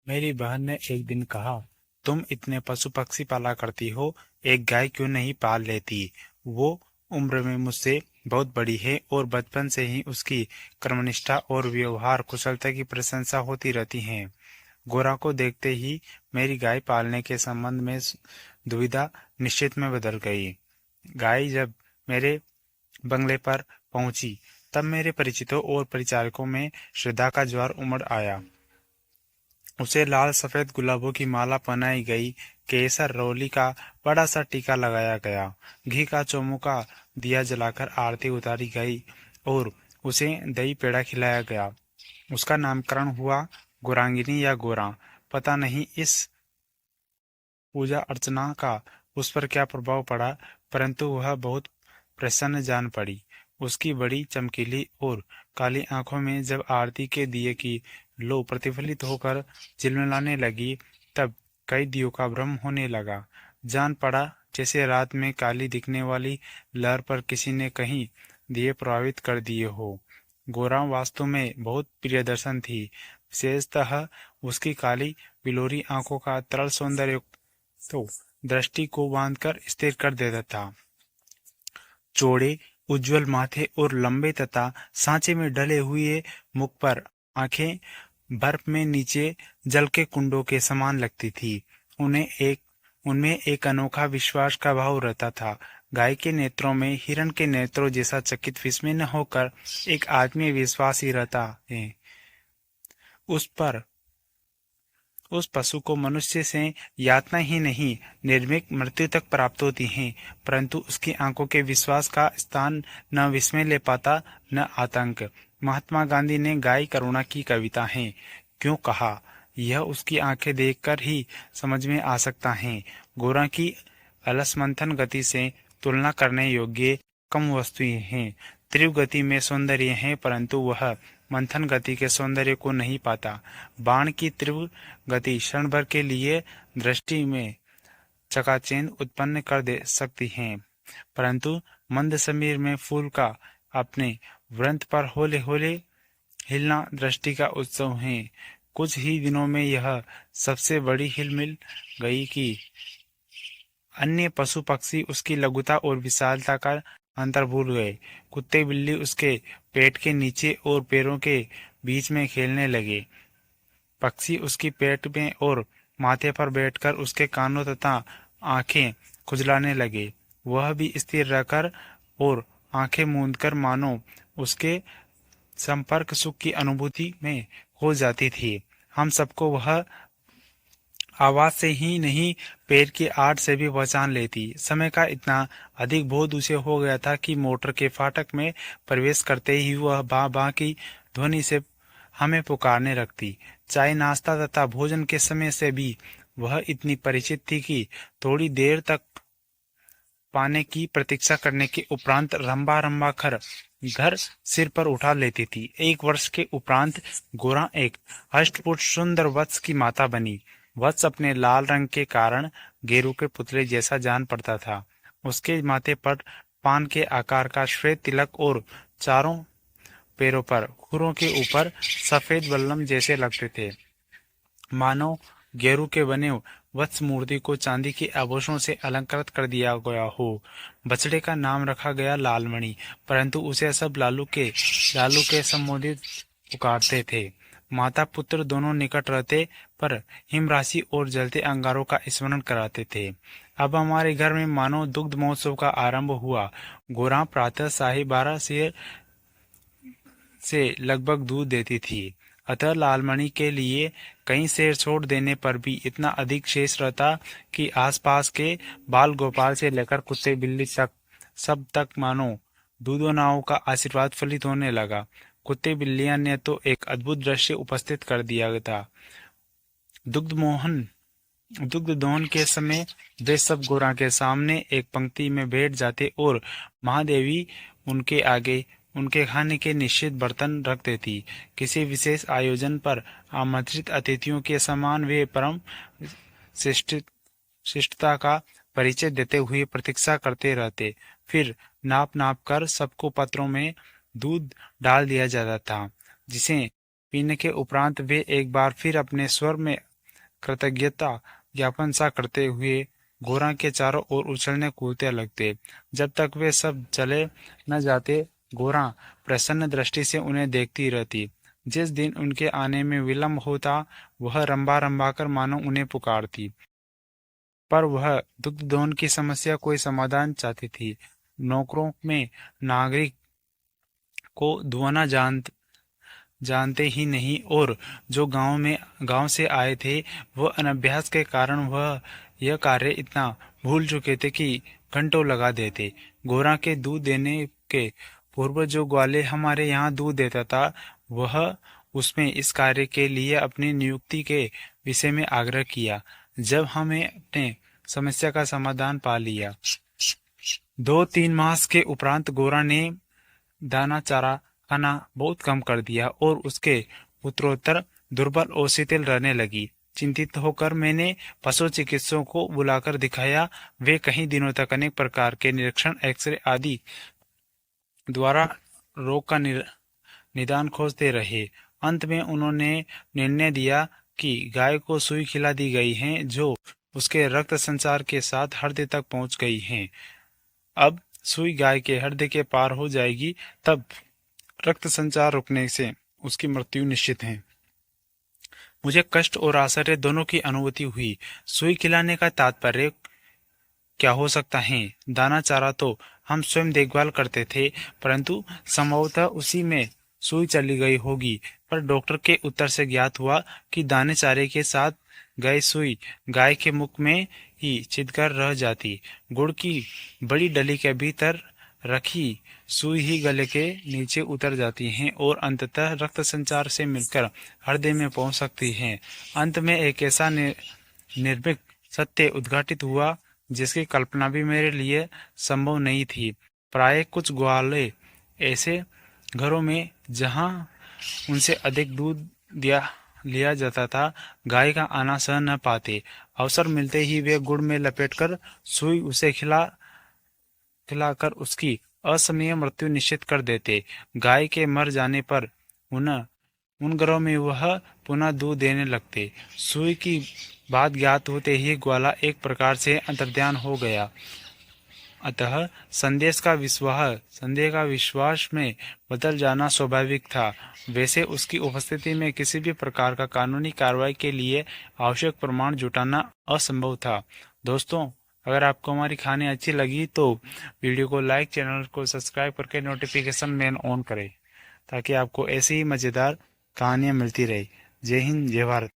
मेरी बहन ने एक दिन कहा, तुम इतने पशु पक्षी पाला करती हो, एक गाय क्यों नहीं पाल लेती। वो उम्र में मुझसे बहुत बड़ी है और बचपन से ही उसकी कर्मनिष्ठा और व्यवहार कुशलता की प्रशंसा होती रहती है। गोरा को देखते ही मेरी गाय पालने के संबंध में दुविधा निश्चित में बदल गई। गाय जब मेरे बंगले पर पहुंची, तब मेरे परिचितों और परिचारकों में श्रद्धा का ज्वार उमड़ आया। उसे लाल सफेद गुलाबों की माला पहनाई गई, केसर रोली का बड़ा सा टीका लगाया गया, घी का चौमुखा दिया जलाकर आरती उतारी गई और उसे दही पेड़ा खिलाया गया। उसका नामकरण हुआ गोरांगिनी या गोरा। पता नहीं इस पूजा अर्चना का उस पर क्या प्रभाव पड़ा, परंतु वह बहुत प्रसन्न जान पड़ी। उसकी बड़ी चमकीली और काली आंखों में जब आरती के दिए की लो प्रतिफलित होकर झिलमिलाने लगी, तब कई दियों का भ्रम होने लगा। जान पड़ा जैसे रात में काली दिखने वाली लहर पर किसी ने कहीं दिए प्रभावित कर दिए हो। गोरा वास्तव में बहुत प्रिय दर्शन थी। विशेषतः उसकी काली बिलोरी आंखों का तरल सौंदर्य तो दृष्टि को बांधकर स्थिर कर देता था। चौड़े उज्ज्वल माथे और लंबे तथा सांचे में ढले हुए मुख पर आंखें बर्फ में नीचे जल के कुंडों के समान लगती थी। उनमें एक अनोखा विश्वास का भाव रहता था। गाय के नेत्रों में हिरण के नेत्रों जैसा चकित विस्मय न होकर एक आत्मीय विश्वास ही रहता है। उस पर उस पशु को मनुष्य से यातना ही नहीं, निर्भीक मृत्यु तक प्राप्त होती है, परंतु उसकी आंखों के विश्वास का स्थान न विस्मय ले पाता, न आतंक। महात्मा गांधी ने गाय करुणा की कविता है क्यों कहा, यह उसकी आंखें देखकर ही समझ में आ सकता है। गोरा की अलस मंथन गति से तुलना करने योग्य कम वस्तुएं हैं। तीव्र गति में सौंदर्य है, परंतु वह मंथन गति के सौंदर्य को नहीं पाता। बाण की तीव्र गति क्षण भर के लिए दृष्टि में चकाचौंध उत्पन्न कर दे सकती है, परंतु मंद समीर में फूल का अपने वृंत पर होले होले हिलना दृष्टि का उत्सव है। कुछ ही दिनों में यह सबसे बड़ी हिलमिल गई कि अन्य पशु पक्षी उसकी लघुता और विशालता का अंतर भूल गए। कुत्ते बिल्ली उसके पेट के नीचे और पैरों के बीच में खेलने लगे। पक्षी उसकी पेट में और माथे पर बैठकर उसके कानों तथा आंखें खुजलाने लगे। वह भी स्थिर रहकर और आंखें मूंदकर मानो उसके संपर्क सुख की अनुभूति में खो जाती थी। हम सबको वह आवाज से ही नहीं, पैर की आहट से भी पहचान लेती। समय का इतना अधिक बोध उसे हो गया था कि मोटर के फाटक में प्रवेश करते ही वह बाँ बाँ की ध्वनि से हमें पुकारने लगती। चाय नाश्ता तथा भोजन के समय से भी वह इतनी परिचित थी कि थोड़ी देर तक पाने की प्रतीक्षा करने के उपरांत रंबा रंबा खर घर सिर पर उठा लेती थी। 1 वर्ष के उपरांत गोरा एक अष्टपुष्ट सुंदर वत्स की माता बनी। वत्स अपने लाल रंग के कारण गेरू के पुतले जैसा जान पड़ता था। उसके माथे पर पान के आकार का श्वेत तिलक और चारों पैरों पर खुरों के ऊपर सफेद बल्लम जैसे लगते थे, मानो गेरू के बने वत्स मूर्ति को चांदी के आभूषणों से अलंकृत कर दिया गया हो। बछड़े का नाम रखा गया लालमणि, परंतु उसे सब लालू के संबोधित पुकारते थे। माता पुत्र दोनों निकट रहते, पर हिम राशि और जलते अंगारों का स्मरण कराते थे। अब हमारे घर में मानो दुग्ध महोत्सव का आरंभ हुआ। गोरा प्रातः 12:30 से लगभग दूध देती थी, अतः लालमणि के लिए कई शेर छोड़ देने पर भी इतना अधिक शेष रहता कि आसपास के बाल गोपाल से लेकर कुत्ते बिल्ली तक सब तक मानो दूधो नाव का आशीर्वाद फलित होने लगा। कुत्ते बिल्लियां ने तो एक अद्भुत दृश्य उपस्थित कर दिया था। दुग्ध दोहन के समय वे सब गोरा के सामने एक पंक्ति में बैठ जाते और महादेवी उनके आगे उनके खाने के निश्चित बर्तन रख देती। किसी विशेष आयोजन पर आमंत्रित अतिथियों के समान वे परम शिष्टता का परिचय देते हुए प्रतीक्षा करते रहते। फिर नाप नाप कर सबको पत्रों में दूध डाल दिया जाता था, जिसे पीने के उपरांत वे एक बार फिर अपने स्वर में कृतज्ञता ज्ञापन सा करते हुए गोरा के चारों ओर उछलने कूदते लगते। जब तक वे सब चले न जाते, गोरा प्रसन्न दृष्टि से उन्हें देखती रहती। जिस दिन उनके आने में विलंब होता, वह रंबा रंबा कर मानो उन्हें पुकारती। पर वह दुग्धोन की समस्या कोई समाधान चाहती थी। नौकरों में नागरिक को दुआना जानते ही नहीं, और जो गांव से आए थे, वह अनभ्यास के कारण वह यह कार्य इतना भूल चुके थे कि घंटों लगा देते। गोरा के दूध देने के पूर्व जो ग्वाले हमारे यहाँ दूध देता था, वह उसमें इस कार्य के लिए अपनी नियुक्ति के विषय में आग्रह किया। जब हमें अपने समस्या का समाधान पा लिया, 2-3 मास के उपरांत गोरा ने दाना चारा खाना बहुत कम कर दिया और उसके उत्तरोत्तर दुर्बल और शिथिल रहने लगी। चिंतित होकर मैंने पशु चिकित्सकों को बुलाकर दिखाया। वे कई दिनों तक अनेक प्रकार के निरीक्षण, एक्सरे आदि द्वारा रोग का निदान खोजते रहे। अंत में उन्होंने निर्णय दिया कि गाय को सुई खिला दी गई है, जो उसके रक्त संचार के साथ हृदय तक पहुंच गई है। अब सुई गाय के हृदय के पार हो जाएगी, तब रक्त संचार रुकने से उसकी मृत्यु निश्चित है। मुझे कष्ट और आश्चर्य दोनों की अनुभूति हुई। सुई खिलाने का तात्पर्य क्या हो सकता है? दाना चारा तो हम स्वयं देखभाल करते थे, परंतु संभवतः उसी में सुई चली गई होगी। पर डॉक्टर के उत्तर से ज्ञात हुआ कि दाने चारे के साथ गई सुई गाय के मुख में ही छिदकर रह जाती। गुड़ की बड़ी डली के भीतर रखी सुई ही गले के नीचे उतर जाती हैं और अंततः रक्त संचार से मिलकर हृदय में पहुंच सकती हैं। अंत में एक ऐसा निर्भीक सत्य उद्घाटित हुआ जिसकी कल्पना भी मेरे लिए संभव नहीं थी। प्राय कुछ ग्वाले ऐसे घरों में जहां उनसे अधिक दूध लिया जाता था, गाय का आना सह न पाते। अवसर मिलते ही वे गुड़ में लपेटकर सुई उसे खिलाकर उसकी असमय मृत्यु निश्चित कर देते। गाय के मर जाने पर उन घरों में वह पुनः दूध देने लगते। सुई की बात ज्ञात होते ही ग्वाला एक प्रकार से अंतर्ध्यान हो गया। अतः संदेह का विश्वास में बदल जाना स्वाभाविक था। वैसे उसकी उपस्थिति में किसी भी प्रकार का कानूनी कार्रवाई के लिए आवश्यक प्रमाण जुटाना असंभव था। दोस्तों, अगर आपको हमारी कहानी अच्छी लगी तो वीडियो को लाइक, चैनल को सब्सक्राइब करके नोटिफिकेशन बेल ऑन करें, ताकि आपको ऐसी ही मज़ेदार कहानियाँ मिलती रहे। जय हिंद, जय भारत।